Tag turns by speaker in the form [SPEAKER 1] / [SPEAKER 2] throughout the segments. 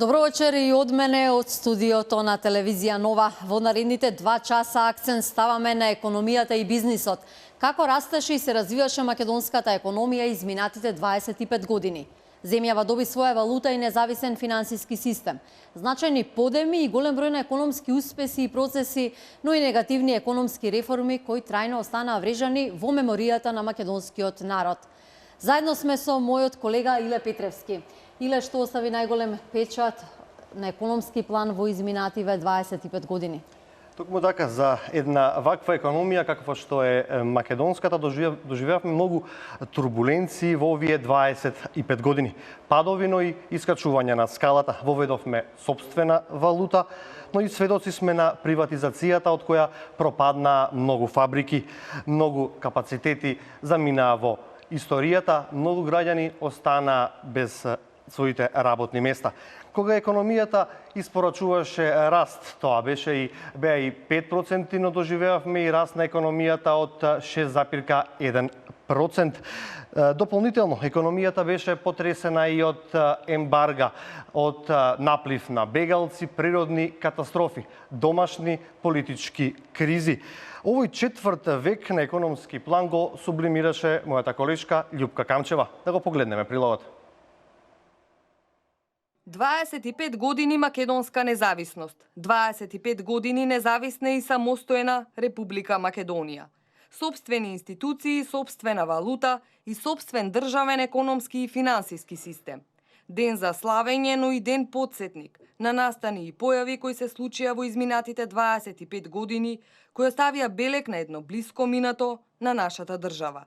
[SPEAKER 1] Добро вечер и од мене од студиото на телевизија Нова. Во наредните 2 часа акцент ставаме на економијата и бизнисот. Како растеше и се развиваше македонската економија изминатите 25 години. Земјава доби своја валута и независен финансиски систем. Значајни подеми и голем број на економски успеси и процеси, но и негативни економски реформи кои трајно останаа врежани во меморијата на македонскиот народ. Заедно сме со мојот колега Иле Петревски. Иле, што остави најголем печат на економски план во изминативе 25 години?
[SPEAKER 2] Токму така, за една ваква економија каква што е македонската, доживеавме многу турбуленции во овие 25 години. Падови, но и искачување на скалата. Воведовме сопствена валута, но и сведоци сме на приватизацијата од која пропадна многу фабрики, многу капацитети заминаа во историјата, многу граѓани остана без своите работни места. Кога економијата испорачуваше раст, тоа беа и 5%, но доживеавме и раст на економијата од 6,1%. Дополнително, економијата беше потресена и од ембарга, од наплив на бегалци, природни катастрофи, домашни политички кризи. Овој четврт век на економски план го сублимираше мојата колешка Љупка Камчева. Да го погледнеме прилогот.
[SPEAKER 3] 25 години македонска независност, 25 години независна и самостојна Република Македонија. Собствени институции, собствена валута и собствен државен економски и финансиски систем. Ден за славење, но и ден подсетник на настани и појави кои се случија во изминатите 25 години, кои оставија белег на едно блиско минато на нашата држава.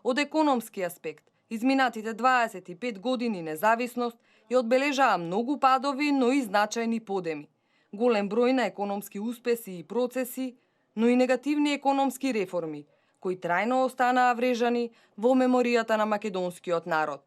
[SPEAKER 3] Од економски аспект, изминатите 25 години независност и одбележаа многу падови, но и значајни подеми. Голем број на економски успеси и процеси, но и негативни економски реформи, кои трајно останаа врежани во меморијата на македонскиот народ.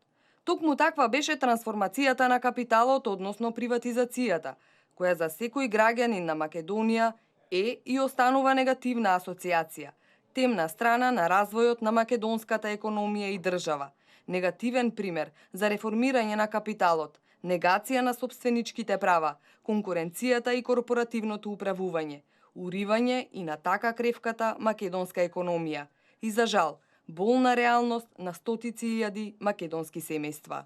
[SPEAKER 3] Токму таква беше трансформацијата на капиталот, односно приватизацијата, која за секој граѓанин на Македонија е и останува негативна асоциација, темна страна на развојот на македонската економија и држава. Негативен пример за реформирање на капиталот, негација на собственичките права, конкуренцијата и корпоративното управување, уривање и на така кревката македонска економија и, за жал, болна реалност на стотици илјади македонски семејства.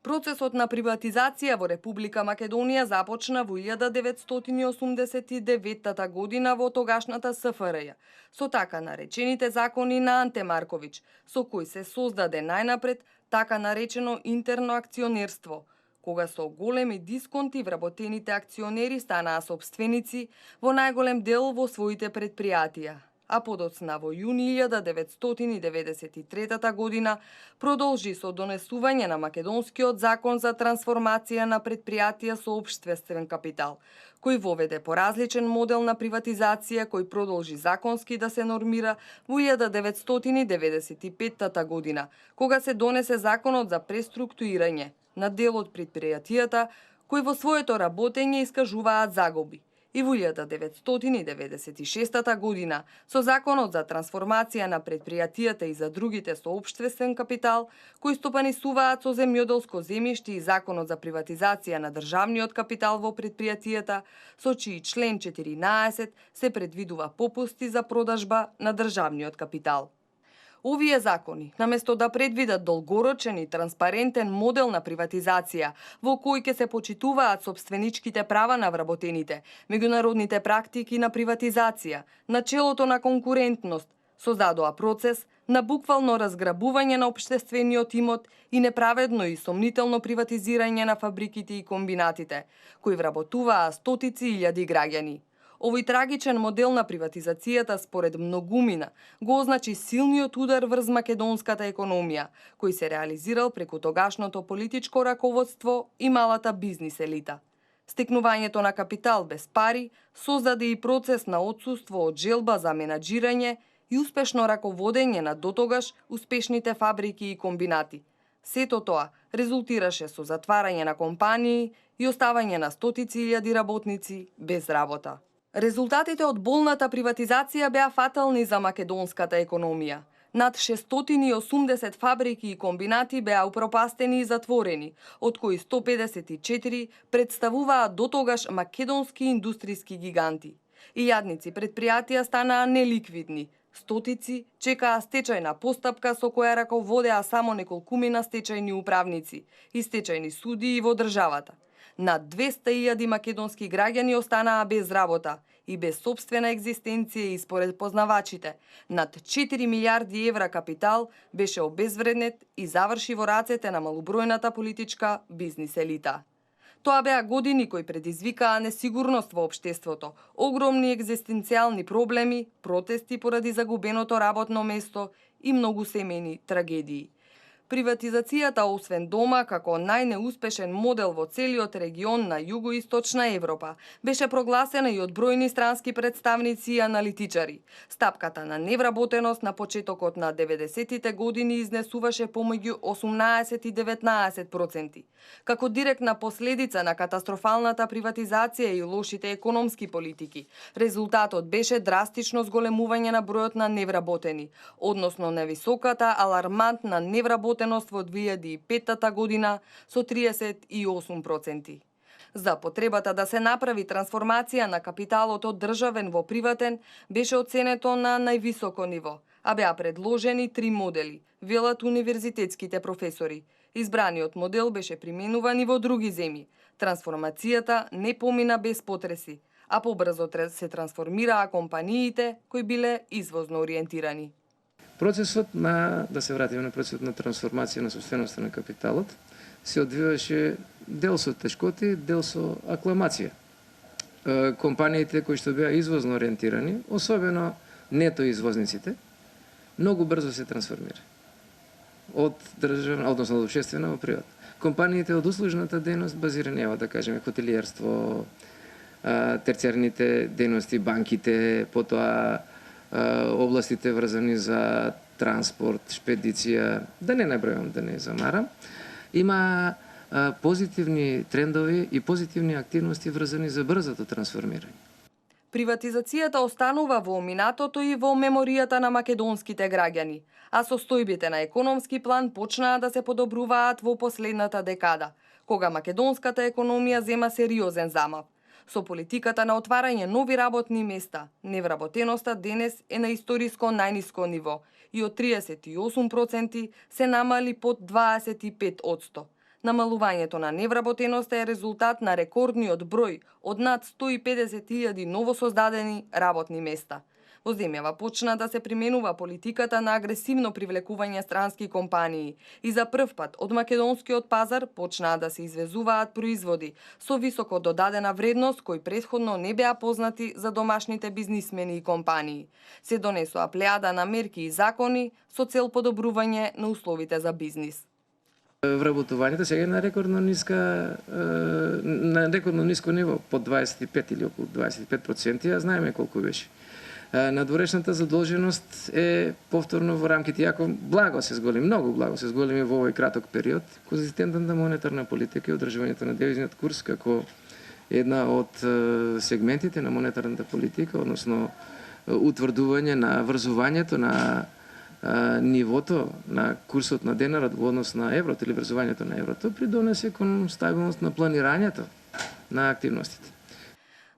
[SPEAKER 3] Процесот на приватизација во Република Македонија започна во 1989 година во тогашната СФРЈ, со така наречените закони на Анте Марковиќ, со кои се создаде најнапред така наречено интерно акционерство, кога со големи дисконти вработените акционери станаа собственици во најголем дел во своите предпријатија. А подоцна во јуни 1993 година продолжи со донесување на македонскиот закон за трансформација на предпријатија со општествен капитал, кој воведе поразличен модел на приватизација кој продолжи законски да се нормира во 1995 година, кога се донесе законот за преструктурирање на дел од предпријатијата кои во своето работење искажуваат загуби. И во 1996 година, со Законот за трансформација на предпријатијата и за другите со општествен капитал, кои стопанисуваат со земјоделско земјиште и Законот за приватизација на државниот капитал во предпријатијата, со чиј член 14 се предвидува попусти за продажба на државниот капитал. Овие закони, наместо да предвидат долгорочен и транспарентен модел на приватизација, во кој ќе се почитуваат собственичките права на вработените, меѓународните практики на приватизација, начелото на конкурентност, создадоа процес на буквално разграбување на општествениот имот и неправедно и сомнително приватизирање на фабриките и комбинатите, кои вработуваа стотици илјади граѓани. Овој трагичен модел на приватизацијата според многумина го означи силниот удар врз македонската економија, кој се реализирал преку тогашното политичко раководство и малата бизнис елита. Стекнувањето на капитал без пари создаде и процес на отсуство од желба за менаџирање и успешно раководење на дотогаш успешните фабрики и комбинати. Сето тоа резултираше со затварање на компании и оставање на стотици илјади работници без работа. Резултатите од болната приватизација беа фатални за македонската економија. Над 680 фабрики и комбинати беа упропастени и затворени, од кои 154 представуваат дотогаш македонски индустријски гиганти. И јадници предпријатија станаа неликвидни. Стотици чекаа стечајна постапка со која раководеа само неколкумина стечајни управници и стечајни судии во државата. Над 200.000 македонски граѓани останаа без работа и без собствена екзистенција и според познавачите, над 4 милиарди евра капитал беше обезвреднет и заврши во рацете на малобројната политичка бизнис елита. Тоа беа години кои предизвикаа несигурност во општеството, огромни екзистенцијални проблеми, протести поради загубеното работно место и многу семејни трагедии. Приватизацијата, освен дома, како најнеуспешен модел во целиот регион на југоисточна Европа, беше прогласена и од бројни странски представници и аналитичари. Стапката на невработеност на почетокот на 90-тите години изнесуваше помеѓу 18 и 19%. Како директна последица на катастрофалната приватизација и лошите економски политики, резултатот беше драстично зголемување на бројот на невработени, односно невисоката алармантна невработеност во 2005 година со 38%. За потребата да се направи трансформација на капиталот од државен во приватен беше оценето на највисоко ниво, а беа предложени 3 модели, велат универзитетските професори. Избраниот модел беше применуван и во други земји. Трансформацијата не помина без потреси, а побрзо се трансформираа компаниите кои биле извозно ориентирани.
[SPEAKER 4] Процесот на, да се вратиме на процесот на трансформација на собственоста на капиталот, се одвиваше дел со тешкоти, дел со акламација. Компаниите кои што беа извозно ориентирани, особено нето извозниците, многу брзо се трансформира од државна, односно од општествена во приватна. Компаниите од услужната дејност базирани, ева да кажеме, хотелиерство, терциарните дејности, банките, потоа областите врзани за транспорт, шпедиција, да не набројувам, да не замарам, има позитивни трендови и позитивни активности врзани за брзото трансформирање.
[SPEAKER 3] Приватизацијата останува во минатото и во меморијата на македонските граѓани, а состојбите на економски план почнаа да се подобруваат во последната декада, кога македонската економија зема сериозен замав. Со политиката на отварање нови работни места, невработеноста денес е на историско најниско ниво и од 38% се намали под 25%. Намалувањето на невработеноста е резултат на рекордниот број од над 150.000 новосоздадени работни места. Во земјава почна да се применува политиката на агресивно привлекување странски компании и за прв пат од македонскиот пазар почнаа да се извезуваат производи со високо додадена вредност кои претходно не беа познати за домашните бизнисмени и компании. Се донесоа плејада на мерки и закони со цел подобрување на условите за бизнис.
[SPEAKER 4] Вработувањето сега е на рекордно ниско ниво, под 25 или околу 25%, а знаеме колку беше. Надворешната задолженост е повторно во рамките, иако благо се зголеми, многу благо се зголеми во овој краток период, конзистентната монетарна политика и одржувањето на девизниот курс како една од сегментите на монетарната политика, односно утврдување на врзувањето на нивото на курсот на денарот во однос на еврото или врзувањето на еврото придонесе кон стабилност на планирањето на активностите.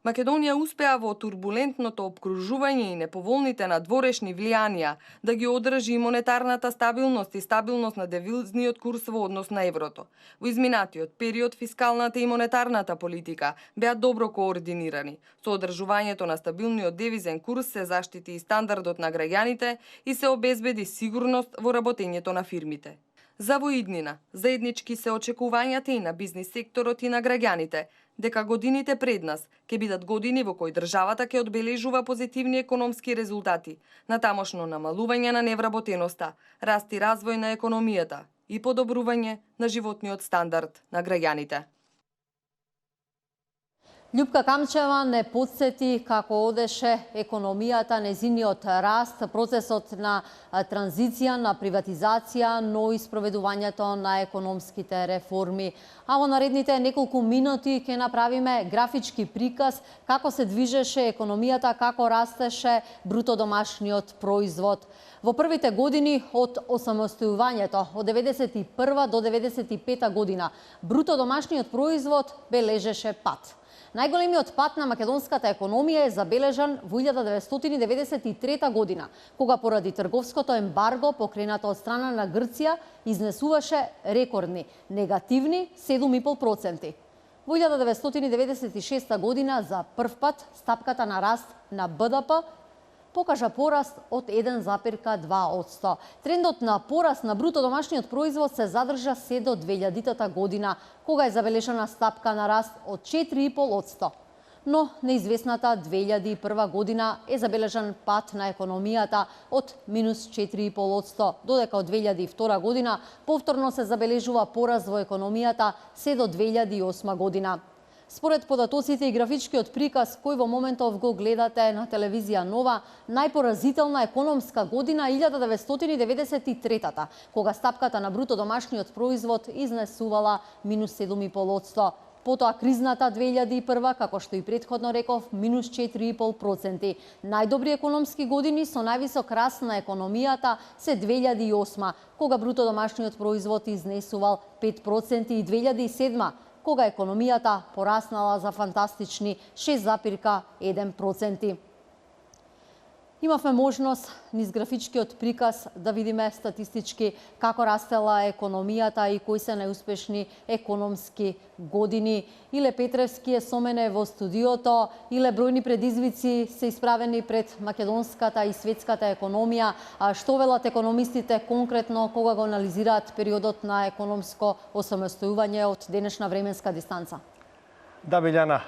[SPEAKER 3] Македонија успеа во турбулентното обкружување и неповолните надворешни влијанија да ги одржи и монетарната стабилност и стабилност на девизниот курс во однос на еврото. Во изминатиот период фискалната и монетарната политика беа добро координирани. Со одржувањето на стабилниот девизен курс се заштити и стандардот на граѓаните и се обезбеди сигурност во работењето на фирмите. За во иднина, заеднички се очекувањата и на бизнис секторот и на граѓаните, дека годините пред нас ќе бидат години во кои државата ќе одбележува позитивни економски резултати, на тамошно намалување на невработеноста, раст и развој на економијата и подобрување на животниот стандард на граѓаните.
[SPEAKER 1] Љупка Камчева не подсети како одеше економијата, незиниот раст, процесот на транзиција, на приватизација, но и спроведувањето на економските реформи. А во наредните неколку минути ќе направиме графички приказ како се движеше економијата, како растеше бруто домашниот производ. Во првите години од осамостојувањето, од 91 до 95 година, бруто домашниот производ бележеше пат. Најголемиот пат на македонската економија е забележан во 1993 година, кога поради трговското ембарго покренато од страна на Грција изнесуваше рекордни, негативни 7,5%. Во 1996 година за прв пат стапката на раст на БДП покажа пораст од 1,2%. Трендот на пораст на бруто домашниот производ се задржа се до 2000 година, кога е забележана стапка на раст од 4,5%. Но неизвестната 2001 година е забележан пат на економијата од минус 4,5%, додека од 2002 година повторно се забележува пораст во економијата се до 2008 година. Според податоците и графичкиот приказ кој во моментов го гледате на телевизија Нова, најпоразителна економска година 1993-та, кога стапката на бруто домашниот производ изнесувала минус 7,5%. Потоа кризната 2001, како што и претходно реков, минус 4,5%. Најдобри економски години со највисок раст на економијата се 2008, кога бруто домашниот производ изнесувал 5% и 2007, кога економијата пораснала за фантастични 6,1%. Имавме можност низ графичкиот приказ да видиме статистички како растела економијата и кои се најуспешни економски години. Иле Петревски е со мене во студиото, иле бројни предизвици се исправени пред македонската и светската економија. А што велат економистите конкретно кога го анализираат периодот на економско осамостојување од денешна временска дистанца?
[SPEAKER 2] Да, Билјана,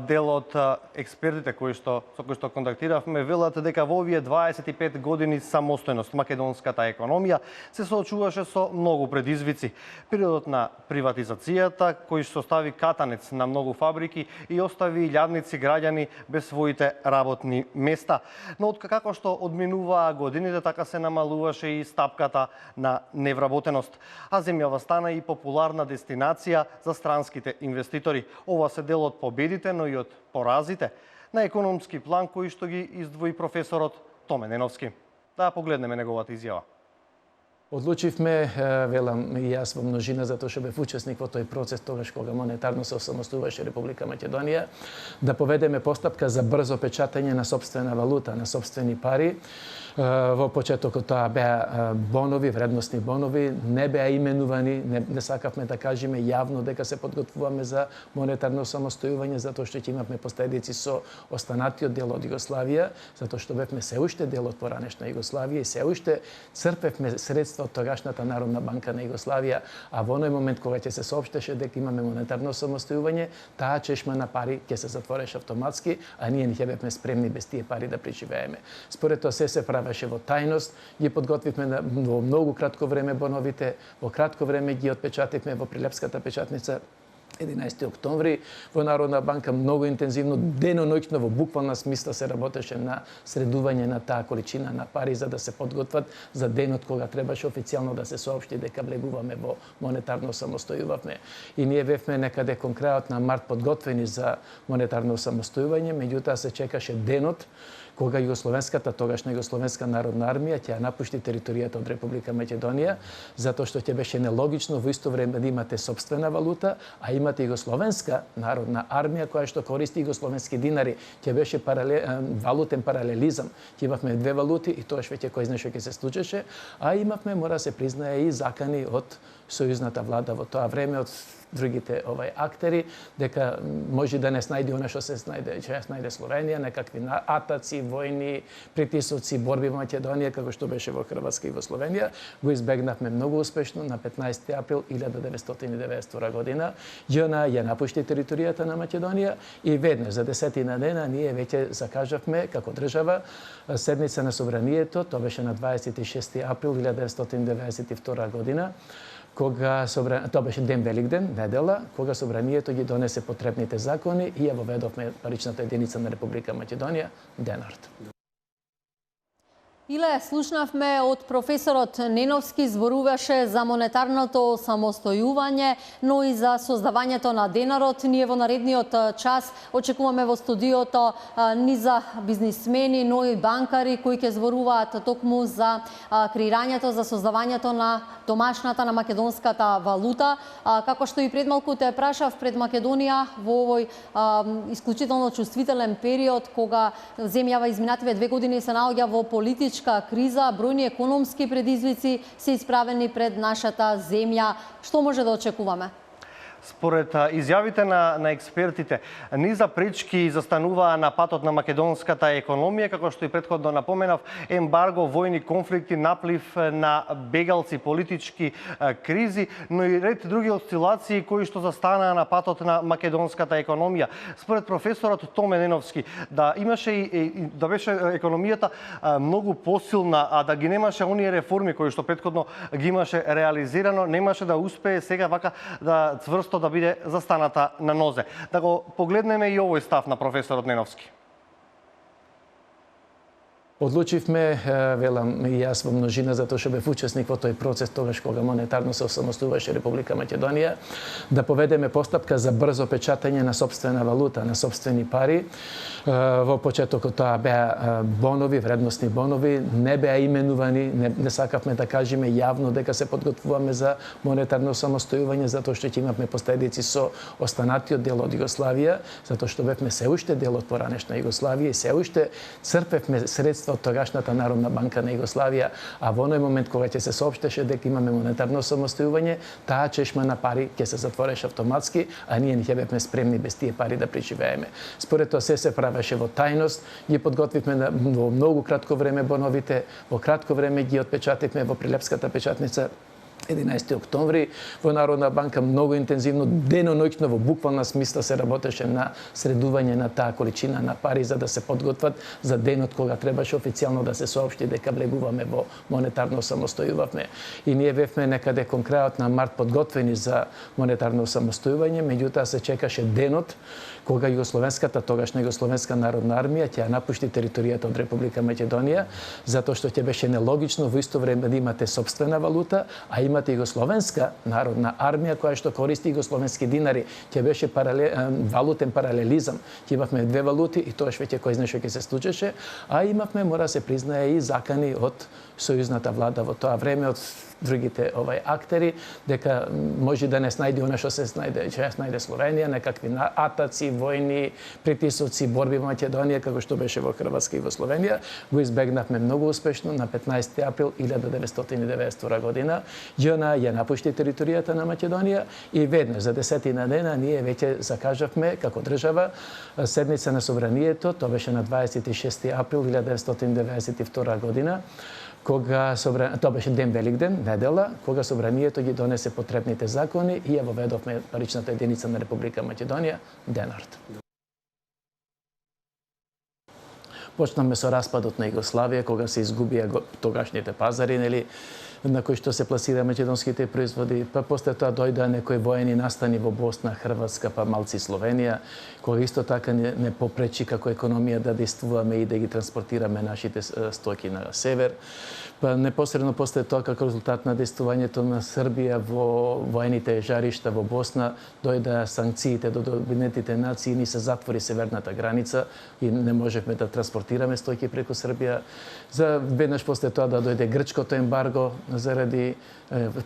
[SPEAKER 2] дел од експертите со кои што контактиравме велат дека во овие 25 години самостојност македонската економија се соочуваше со многу предизвици. Периодот на приватизацијата, кој што стави катанец на многу фабрики и остави илјадници граѓани без своите работни места. Но откако што одминуваа годините, така се намалуваше и стапката на невработеност, а земјава стана и популарна дестинација за странските инвеститори. Ова се дел од победите, но и од поразите на економски план кои што ги издвои професорот Томе Неновски. Да погледнеме неговата изјава.
[SPEAKER 5] Одлучивме, велам и јас во множина, затоа што бев учесник во тој процес тогаш кога монетарно се осамостојуваше Република Македонија, да поведеме постапка за брзо печатање на сопствена валута, на сопствени пари. Во почетокот тоа беа бонови, вредностни бонови, не беа именувани, не сакавме да кажеме јавно дека се подготвуваме за монетарно самостојување, затоа што ќе имавме последици со останатиот дел од Југославија, затоа што бевме се уште дел од поранешна Југославија и се уште црпевме средства од тогашната Народна банка на Југославија, а во оној момент кога ќе се соопштеше дека имаме монетарно самостојување, таа чешма на пари ќе се затвореше автоматски, а ние не ќе бевме спремни без тие пари да преживееме. Според тоа се правеше во тајност, ги подготвивме во многу кратко време боновите, во кратко време ги отпечативме во Прилепската печатница 11 октомври, во Народна банка многу интензивно, деноноќно во буквална смисла се работеше на средување на таа количина на пари за да се подготват за денот кога требаше официјално да се соопшти дека влегуваме во монетарно самостојувавме. И ние бевме некаде кон крајот на март подготвени за монетарно самостојување, меѓутоа се чекаше денот кога тогашна Југословенска народна армија ќе напушти територијата од Република Македонија, затоа што ќе беше нелогично во исто време да имате сопствена валута, а имате Југословенска народна армија која што користи југословенски динари. Ќе беше валутен паралелизам. Ќе имавме две валути и тоа веќе кој знае што ќе се случеше, а имавме, мора се признае, и закани од сојузната влада во тоа време, од другите актери, дека може да не снајде она што се снајде Словенија, некакви атаци, војни, притисоци, борби во Македонија, како што беше во Хрватска и во Словенија, го избегнавме многу успешно на 15 април 1992 година. ЈНА ја напушти територијата на Македонија и веднаш за 10 дена ние веќе закажавме како држава седница на собранието, тоа беше на 26 април 1992 година. тоа беше ден Великден, недела, кога собранието ги донесе потребните закони и ја воведовме паричната единица на Република Македонија, денарот.
[SPEAKER 1] Иле, слушнавме од професорот Неновски, зборуваше за монетарното самостојување, но и за создавањето на денарот. Ние во наредниот час очекуваме во студиото низа бизнисмени, но и банкари кои ќе зборуваат токму за креирањето, за создавањето на домашната, на македонската валута. Како што и пред малку те прашав, пред Македонија во овој исклучително чувствителен период, кога земјава изминативе 2 години се наоѓа во политичка криза, бројни економски предизвици се исправени пред нашата земја. Што може да очекуваме?
[SPEAKER 2] Според изјавите на експертите, низа пречки застануваа на патот на македонската економија, како што и претходно напоменав, ембарго, војни конфликти, наплив на бегалци, политички кризи, но и ред други осцилации кои што застанаа на патот на македонската економија. Според професорот Томе Неновски, да беше економијата многу посилна, а да ги немаше оние реформи кои што претходно ги имаше реализирано, немаше да успее сега вака да цврсто да биде застаната на нозе. Да го погледнеме и овој став на професорот Неновски.
[SPEAKER 5] Одлучивме, велам и јас во множина, затоа што бев учесник во тој процес тогаш кога монетарно се осамостојуваше Република Македонија, да поведеме постапка за брзо печатање на сопствена валута, на сопствени пари. Во почетокот тоа беа бонови, вредносни бонови, не беа именувани, не сакавме да кажеме јавно дека се подготвуваме за монетарно самостојување, затоа што ќе имавме последици со останатиот дел од Југославија, затоа што бевме се уште дел од поранешна Југославија и се уште црпевме средства од тогашната Народна банка на Југославија, а во оној момент кога ќе се соопштеше дека имаме монетарно самостојување, таа чешма на пари ќе се затвореше автоматски, а ние не ќе бевме спремни без тие пари да преживееме. Според тоа се правеше во тајност, ги подготвивме во многу кратко време боновите, во кратко време ги отпечативме во Прилепската печатница 11 октомври во Народна банка, многу интензивно, деноноќно во буквална смисла се работеше на средување на таа количина на пари за да се подготват за денот кога требаше официјално да се соопшти дека влегуваме во монетарно самостојувавме. И ние бевме некаде кон крајот на март подготвени за монетарно самостојување, меѓутоа се чекаше денот кога тогашна Југословенска народна армија ќе ја напушти територијата од Република Македонија, затоа што ќе беше нелогично во исто време да имате сопствена валута, а имате Југословенска народна армија која што користи југословенски динари. Ќе беше валутен паралелизам. Ќе имавме две валути и тоа веќе кој знае што ќе се случеше, а имавме, мора се признае, и закани од сојузната влада во тоа време, од другите актери, дека може да не снајде она што се снајде Словенија, некакви атаци, војни, притисоци, борби во Македонија, како што беше во Хрватска и во Словенија. Го избегнавме многу успешно на 15 април 1992 година. ЈНА ја напушти територијата на Македонија и веднаш за 10 дена ние веќе закажавме како држава седница на собранието, тоа беше на 26 април 1992 година. Тоа беше ден Великден, недела, кога собранието ги донесе потребните закони и ја воведовме паричната единица на Република Македонија, денарот. Почнавме со распадот на Југославија, кога се изгубија тогашните пазари, нели, на кои што се пласира македонските производи, па после тоа дојдоа некои воени настани во Босна, Хрватска, па малци Словенија, кои исто така не попречи како економија да действуваме и да ги транспортираме нашите стоки на север. Па непосредно после тоа, како резултат на действувањето на Србија во воените жаришта во Босна, дојдоа санкциите до Обединетите нации и ни се затвори северната граница и не можевме да транспортираме стоки преку Србија. За веднаш после тоа да дојде грчкото ембарго заради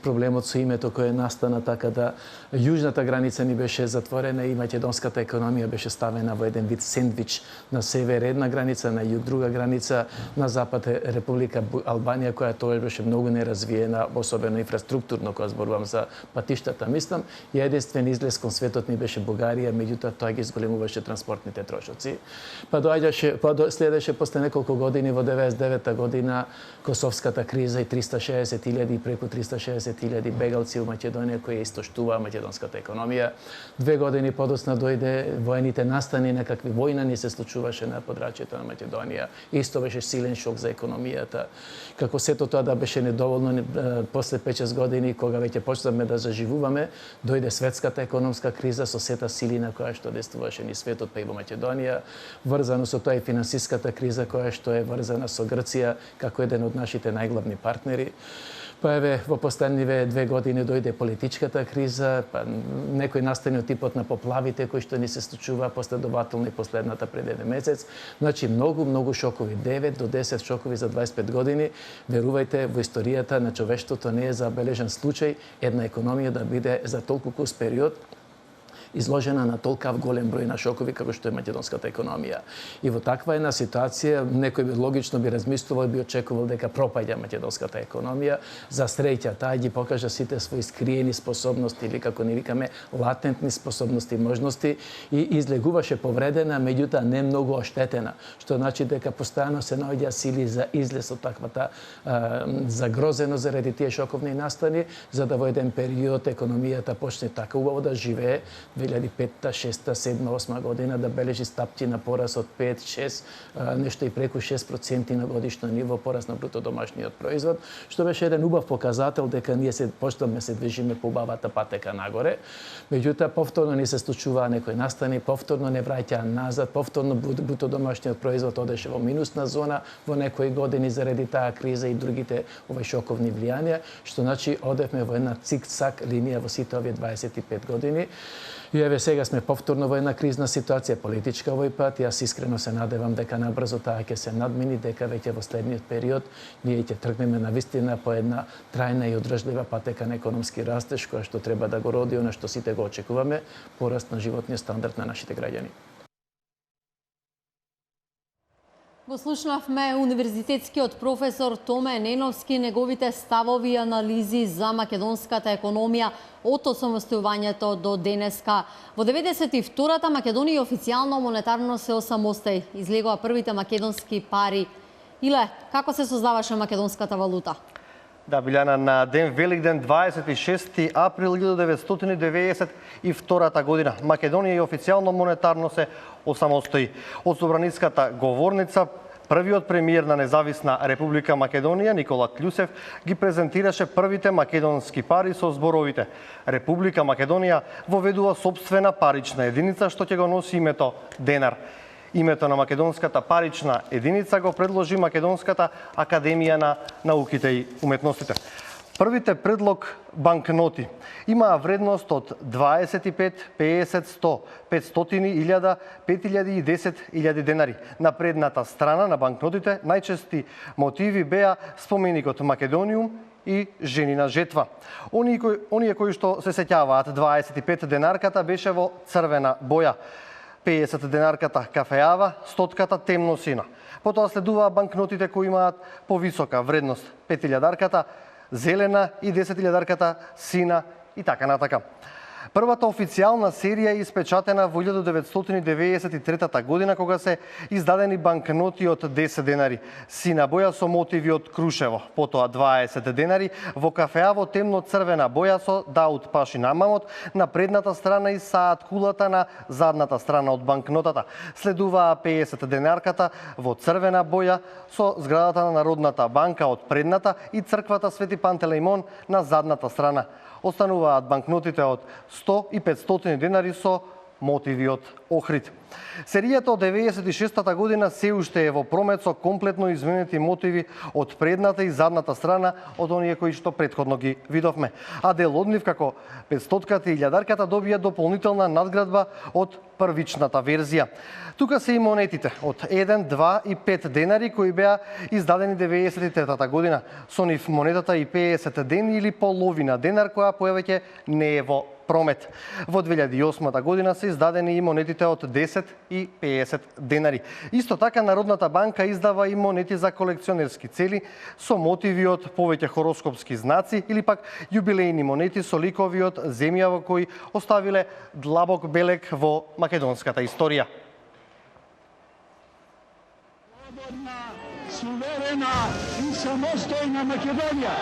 [SPEAKER 5] проблемот со името кој настана, така да јужната граница ни беше затворена и македонската економија беше ставена во еден вид сендвич, на север една граница, на југ друга граница, на запад Република Албанија која тоа беше многу неразвиена, особено инфраструктурно, кога зборувам за патиштата, мислам, и единствен излез кон светот ни беше Бугарија, меѓутоа тоа ги зголемуваше транспортните трошоци. Па следеше после неколку години во 99 година Косовската криза и 360.000 и преку 360.000 бегалци у Македонија кои истоштуваа македонската економија. 2 години подоцна дојде воените настани, некакви војна не се случуваше на подрачјето на Македонија. Исто беше силен шок за економијата. Како сето тоа да беше недоволно, после 5-6 години кога веќе почнавме да заживуваме, дојде светската економска криза со сета силина која што действуваше низ светот, па и во Македонија. Врзано со тоа и финансиската криза која што е врзана со Грција како еден од нашите најглавни партнери. Па еве во последниве 2 години дојде политичката криза, па некој настани од типот на поплавите кои што ни се случува последователно и последната пред еден месец. Значи многу шокови, 9 до 10 шокови за 25 години. Верувајте, во историјата на човештвото не е забележан случај една економија да биде за толку кус период изложена на толкав голем број на шокови како што е македонската економија. И во таква една ситуација некој би логично би размислувал и би очекувал дека пропаѓа македонската економија. За среќа, таа ги покажа сите своји скриени способности или како ни викаме латентни способности и можности и излегуваше повредена, меѓутоа не многу оштетена, што значи дека постојано се наоѓа сили за излез од таквата загрозено заради тие шоковни настани, за да во еден период економијата почне така убаво да живее 2005, 6, 7, 8 година да бележи стапки на порас од 5, 6, нешто и преку 6% на годишно ниво порас на бруто домашниот производ, што беше еден убав показател дека ние се почнавме се движиме по убавата патека нагоре. Меѓутоа повторно ни се случуваа некои настани, повторно не враќаа назад, повторно бруто домашниот производ одеше во минусна зона во некои години заради таа криза и другите овој шоковни влијанија, што значи одевме во една цик-цак линија во сите овие 25 години. И еве сега сме повторно во една кризна ситуација, политичка овој пат. Јас искрено се надевам дека набрзо таа ќе се надмини, дека веќе во следниот период ние ќе тргнеме навистина по една трајна и одржлива патека на економски растеж, која што треба да го роди она што сите го очекуваме, пораст на животниот стандард на нашите граѓани.
[SPEAKER 1] Го слушнавме универзитетскиот професор Томе Неновски, неговите ставови и анализи за македонската економија од осамостојувањето до денеска. Во 92-та Македонија официјално монетарно се осамостои. Излегоа првите македонски пари. Иле, како се создаваше македонската валута?
[SPEAKER 2] Да, Билјана, на ден Великден 26 април 1992 година Македонија и официјално монетарно се осамостои. Од собраниската говорница првиот премиер на независна Република Македонија, Никола Клюсев, ги презентираше првите македонски пари со зборовите: Република Македонија воведува сопствена парична единица што ќе го носи името денар. Името на македонската парична единица го предложи Македонската академија на науките и уметностите. Првите предлог банкноти имаа вредност од 25, 50, 100, 500, 1000, 5000 и 10.000 денари. На предната страна на банкнотите најчести мотиви беа споменикот Македониум и женина жетва. Оние кои што се сеќаваат, 25 денарката беше во црвена боја, 50 денарката кафеава, 100-ката темно сина. Потоа следуваа банкнотите кои имаат повисока вредност, 5000-дарката зелена и 10.000-дарката сина и така натака. Првата официјална серија е испечатена во 1993 година, кога се издадени банкноти од 10 денари, сина боја со мотиви од крушево, потоа 20 денари во кафеаво темно црвена боја со даут паши на мамот на предната страна и саат кулата на задната страна од банкнотата. Следуваа 50 денарката во црвена боја со зградата на Народната банка од предната и црквата Свети Пантелеимон на задната страна. Остануваат банкнотите од 100 и 500 денари со мотиви од Охрид. Серијата од 96-та година се уште е во промет со комплетно изменети мотиви од предната и задната страна од оние кои што претходно ги видовме. А дел од нив, како 500-ката и 1000-дарката, добија дополнителна надградба од првичната верзија. Тука се и монетите од 1, 2 и 5 денари кои беа издадени 93-та година. Со нив монетата и 50 дени или половина денар која повеќе не е во промет. Во 2008 година се издадени и монетите од 10 и 50 денари. Исто така Народната банка издава и монети за колекционерски цели со мотиви од повеќе хороскопски знаци или пак јубилејни монети со ликови од земја во кои оставиле длабок белег во македонската историја.
[SPEAKER 6] Slobodna, suverena i samostoјна Македонија.